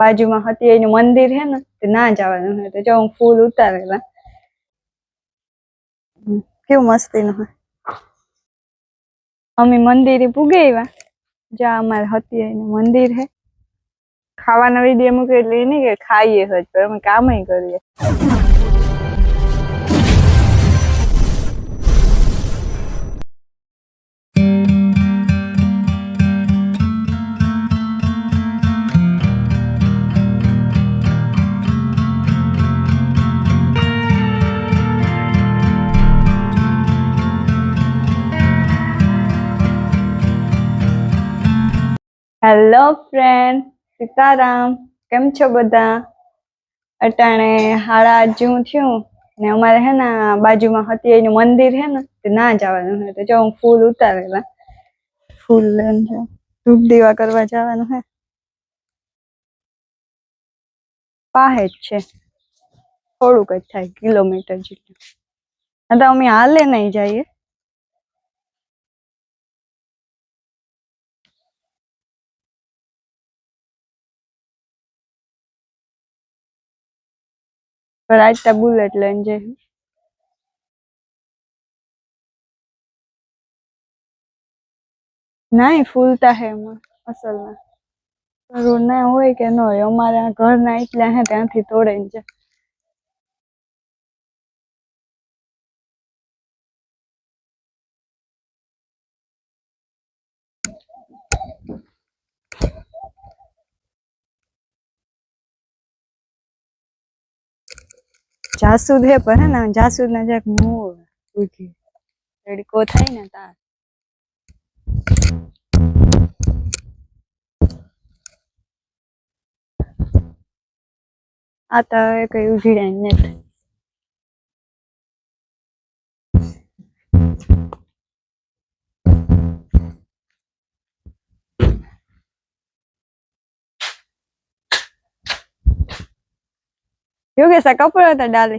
બાજુમાં હતી એનું મંદિર હે ને તે ના જવાનું હે તો જો હું ફૂલ ઉતારેલા કેવું મસ્તીનું હે અમે મંદિરે પૂગે આવ્યા જ્યાં અમારે હતી એનું મંદિર હે ખાવાના વિડીયો મૂકે એટલે એ નહીં કે ખાઈએ જ પણ અમે કામ કરીએ હેલો ફ્રેન્ડ સીતારામ કેમ છો બધા અટાણે 8:30 જેવું થયું ને અમારે હે ને બાજુમાં હતી એનું મંદિર હે ને તે ના જવાનું હે તો જો હું ફૂલ ઉતારેલા ફૂલ લઈને જાઉં ધૂપ દીવા કરવા જવાનું હે પાસે જ છે થોડુંક જ થાય કિલોમીટર જેટલું તો અમે હાલે નહીં જઈએ पर आज तो बुलेट लઈને જઈએ नहीं फूलता है असल में रोड ना હોય કે ન હોય અમારે ઘર ના એટલા હે ત્યાંથી તોડે છે જાસૂદ હે પર હે ને જાસૂદ ના જાક મોર ઉઠી તડકો થાય ને તાર આ તો કઈ ઉભી રહી ને યોગેશ આ કપડા હતા ડાલે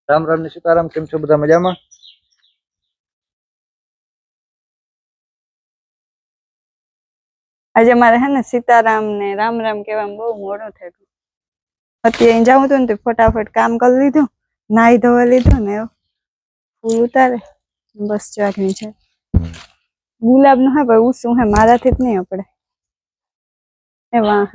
રામ રામ ને સીતારામ કેમ છો બધા મજામાં આજે મારે હે ને સીતારામ ને રામ રામ કહેવામાં બહુ મોડું થયું અત્યારે જાઉં તો ને તો ફટાફટ કામ કરી લીધું નાઈ ધોવા લીધું ને ફૂલ ઉતારે બસ ચાખની છે ગુલાબ નું હે ભાઈ ઉસું હે મારાથી જ નહીં આપડે એ વાહ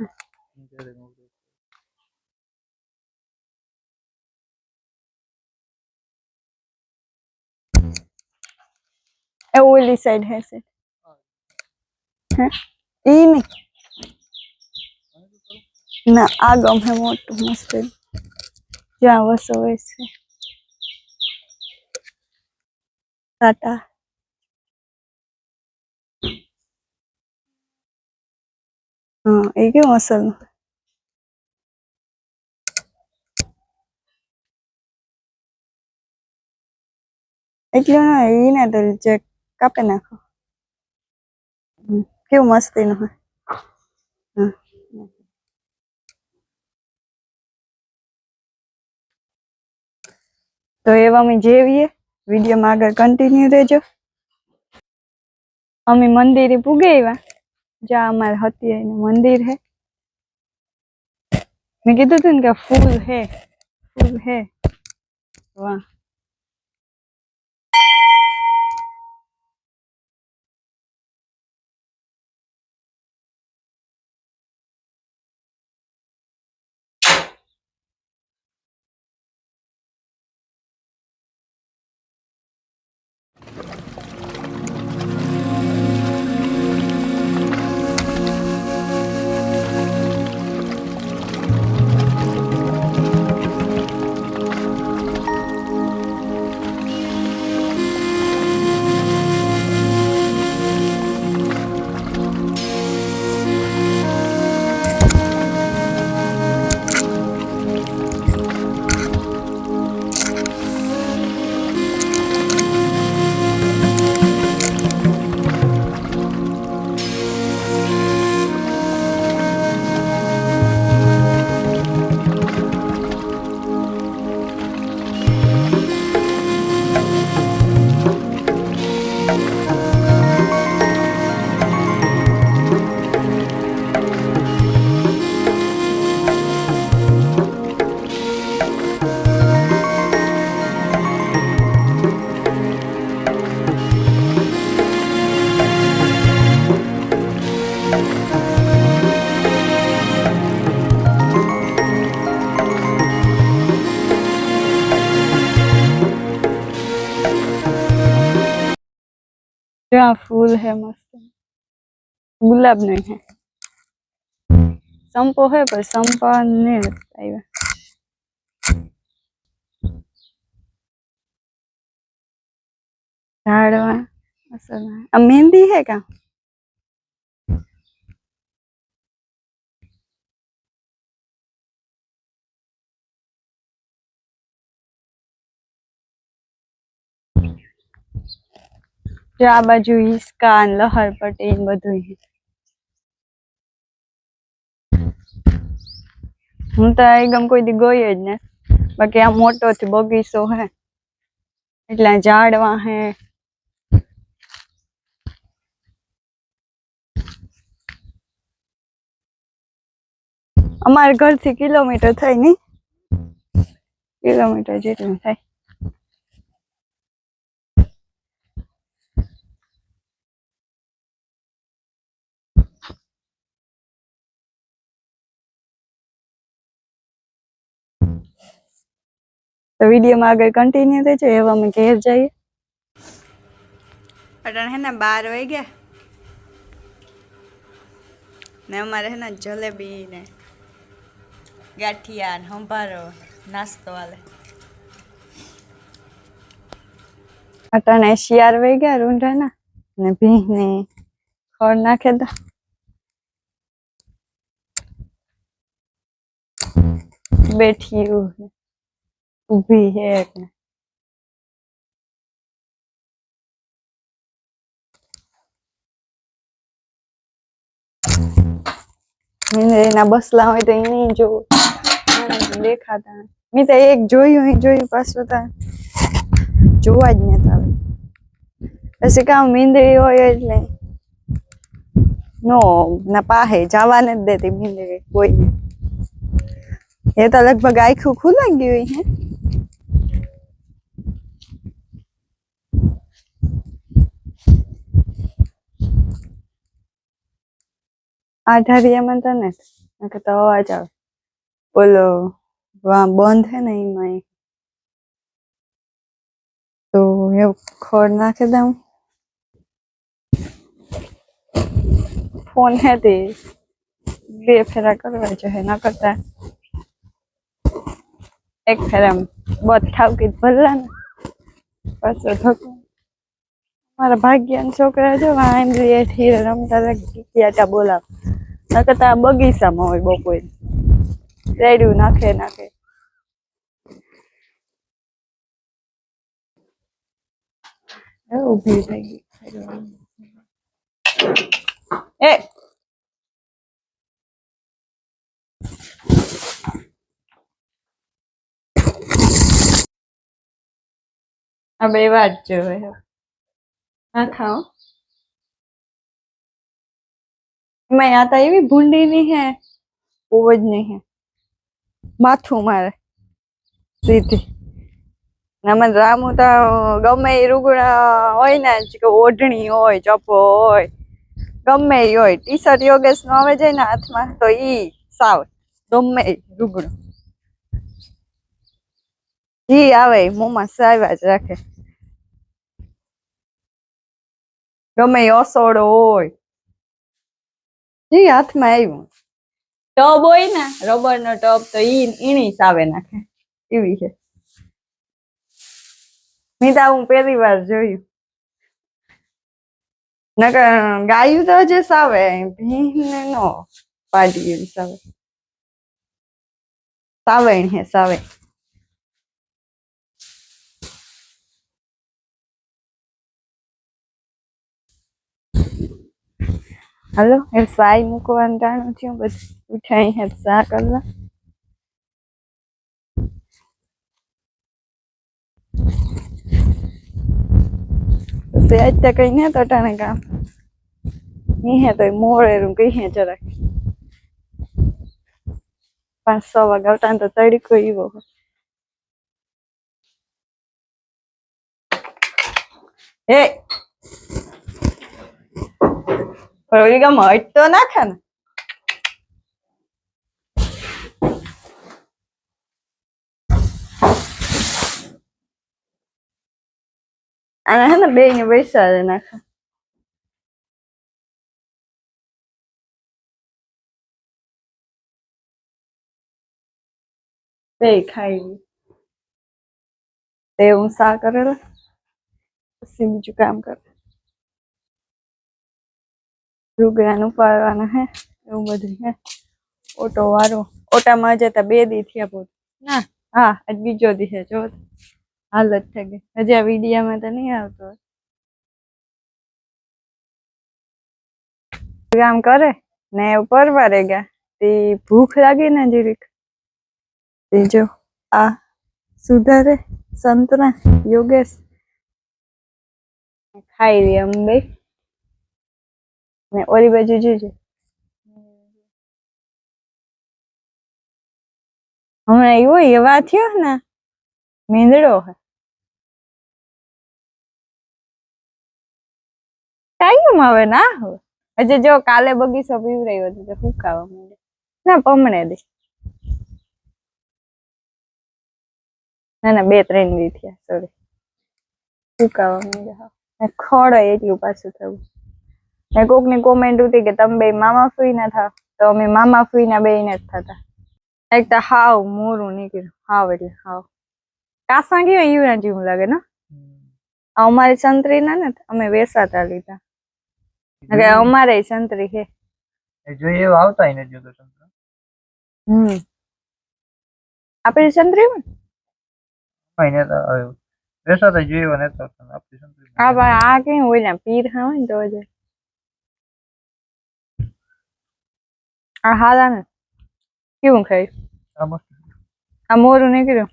એ ઓલી સાઈડ હે છે હે ઈ નહીં ના આ ગમ હે મોટું મસ્ત જ્યાં વસો હોય છે ટાટા હા એ કેવું અસલ એટલું ના ઈ ને તો જે કાપી નાખો કેવું મસ્તીનું હે તો એવા અમે જેવીએ વિડીયોમાં આગળ કન્ટિન્યુ રહેજો અમે મંદિરે પૂગે આવ્યા જ્યાં અમારે હતી એનું મંદિર હે મેં કીધું હતું ને કે ફૂલ હે વાહ यहाँ फूल है मस्त, गुलाब नहीं है, संपो है पर संपा नहीं આવ્યા. झाड़वा असल अब मेहंदी है क्या? जो आ बाजू हिसका लहर पटेल બધું है. હું તો એકદમ કોઈ દી ગઈ જ ને, બાકી આ મોટો થી બગીચો હે એટલે ઝાડવા હે. અમારા ઘરથી કિલોમીટર થાય ની, કિલોમીટર જેટલું થાય. तो वीडियो में आगे कंटिन्यू थे जो हम घेर जाइए. अटन है ना 12 वाग्या ने अमारे है ना जलेबी ने गाठिया ने संभारो नास्तो वाले. अटन 11 वाग्या रूंढा ना ने भीह ने खड़ नाखे दो. बैठी हूँ ऊभी है એના બસલા હોય તો એને જો દેખાતા. મેં તો એક જોયું પાછું તો જોવા જ નતા આવે. પછી કામ મીંદડી હોય એટલે નો ના પાહે જવા નથી દેતી મીંદડી કોઈને. એ તો લગભગ આખું ખુલી ગયું હે. આ ઢારિયામાં તો ને તો અવાજ આવે. બોલો બંધ હે ને એમાં તો એવું ખડ નાખી દઉં. ફોન હે તે 2 ફેરા કરવા જોઈએ ન કરતા 1 ફેરા બધ ઠાવકી ભરલા ને પાછો ધક્કો. મારા ભાગ્યાના છોકરા જો આંધળી રમતા ગીટિયાટા બોલાવ ન કરતા બગીચામાં હોય બપોરે રેડ્યું નાખે. ઊભી થઈ ગઈ એ આ બે વાત જોવે ના ખાઓ. मैं आता एवी भूंडी नहीं है ओवज नहीं है माथू मारे सीधी नमन रामू तो गमे रुगड़ा होय ने के ओढणी होय चपो होय गमे होय टी शर्ट योगेश नो आवे जाय ने हाथ में तो ई साव गमे रुगड़ो जी आवे मोमा साव्या ज राखे गमे ओसोड़ो होय जी हाथ में आव्યું. टब होय ने रबर नो टब तो ईणी सावे नाखे एवी छे. मीता हूँ पहली बार जोયું. नकर गाયું तो जे सावे भीह ने नो पाडी एवी सावे सावेण है सावे. हेलो ए साई मुकवान टाणो थयो बस उठाई है सा करला. से आज तक कहीं नहीं तो टाणे का नहीं है तो मोड़े रू कहीं है जरा 5-6 वागा टाण तो तड़को एवो ए पर ओली का मट तो ना खाना आना है ना बे ने बैसा दे नाखा બે ખાઈ લી. તે હું સા કરેલા પછી બીજું કામ કરે. રૂગડાને ઉપાડવાના હે એવું બધું હે. ઓટો વાળો ઓટામાં જતા 2 દી થયા પોત ના હા આજ બીજો દી છે જો હાલત થઈ ગઈ હજી આ વિડીયામાં તો નહીં આવતો કામ કરે ને પરવારે ગયા તે ભૂખ લાગી ને જીરીક તે જો આ સુધારે સંતરા યોગેશ ખાઈ રહી અંબે ને ઓલી બાજુ જોજો હમણાં એવું એવા થયો ને મીંદડો હે કાયમ આવે ના હોય હજી જો કાલે બગીચો પીવરાયો હતો તો ફૂકાવા માંડે ના પમણે દે ના ના 2-3 દી થયા સોરી ફૂકાવા માંડે હા ખડ એટલું પાછું થયું ને કોકની કોમેન્ટ હતી કે તમે બે મામા ફૂઈ ના થાવ તો અમે મામા ફૂઈ ના બે ને જ થતા એક તો હાવ મોરું નીકળ્યું હાવ એટલે હાવ કાસા ગયો એવું જેવું લાગે ને અમારી સંતરી ના ને અમે વેસાતા લીધા અમારે સંતરી છે જોઈએ એવા આવતા ને જો તો આપણી સંતરી માં મહિને તો વેસા તો જોઈએ ને તો આપણી સંતરી આ ભાઈ આ કેમ હોય ને પીર હા હોય ને તો જ આ હાલા ને કેવું ખાય આ મોરું નીકળ્યું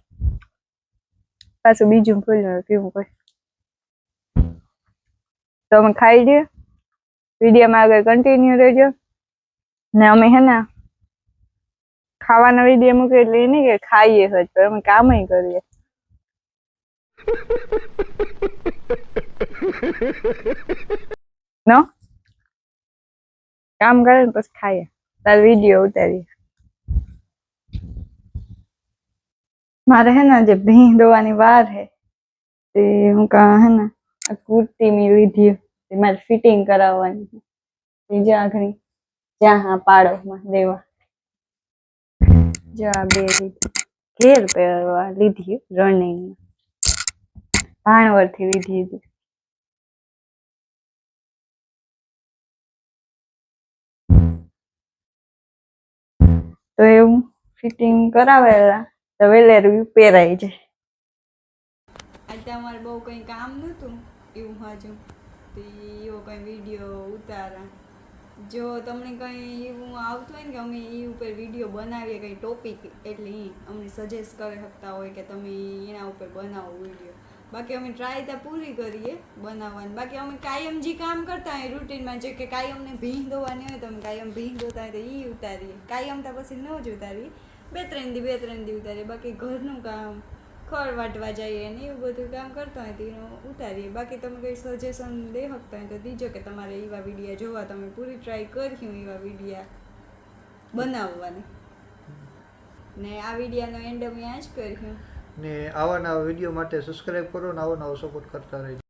પાછું બીજું ખોલ્યું કેવું કોઈ તો અમે ખાઈ દઈએ વિડીયોમાં આગળ કન્ટિન્યુ રહેજો ને અમે હે ને ખાવાના વિડીયો મૂકે એટલે એ નહીં કે ખાઈએ જ પણ અમે કામ કરીએ નો કામ કરે ને પછી ખાઈએ તાર વિડીયો ઉતારીએ મારે હે ને જે ભીં દોવાની વાર હે તે હું કા હે ને આ કુર્તી ની લીધી તે મારે ફિટિંગ કરાવવાની બીજા આગળ જ્યાં હા પાડોમાં દેવા જો આ 2 લીધી ઘેર પહેરવા લીધી રનિંગ ભાણવરથી લીધી હતી તો એવું ફિટિંગ કરાવેલા તો વેલેરું પહેરાઈ જાય આજે અમારે બહુ કઈ કામ નહોતું એવું હાજુ તો એવો કઈ વિડીયો ઉતારા જો તમને કઈ એવું આવતું હોય ને કે અમે એ ઉપર વિડીયો બનાવીએ કઈ ટોપિક એટલે એ અમને સજેસ્ટ કરી શકતા હોય કે તમે એના ઉપર બનાવો વિડીયો બાકી અમે ટ્રાય તો પૂરી કરીએ બનાવવાની બાકી અમે કાયમ જે કામ કરતા હોય રૂટીનમાં જે કે કાયમને ભીં દોવાની હોય તો અમે કાયમ ભીં દોતા હોય તો એ ઉતારીએ કાયમ તો પછી ન જ ઉતારીએ 2-3 દી ઉતારીએ બાકી ઘરનું કામ ખડ વાટવા જઈએ ને એવું બધું કામ કરતા હોય તો એનું ઉતારીએ બાકી તમે કંઈ સજેશન દઈ શકતા હોય તો દીજો કે તમારે એવા વિડીયા જોવા તમે પૂરી ટ્રાય કર્યું એવા વિડીયા બનાવવાની ને આ વિડીયાનો એન્ડ અમે આ જ કર્યું ને આવા નવા વિડીયો માટે સબસ્ક્રાઇબ કરો ને આવો નવો સપોર્ટ કરતા રહેજો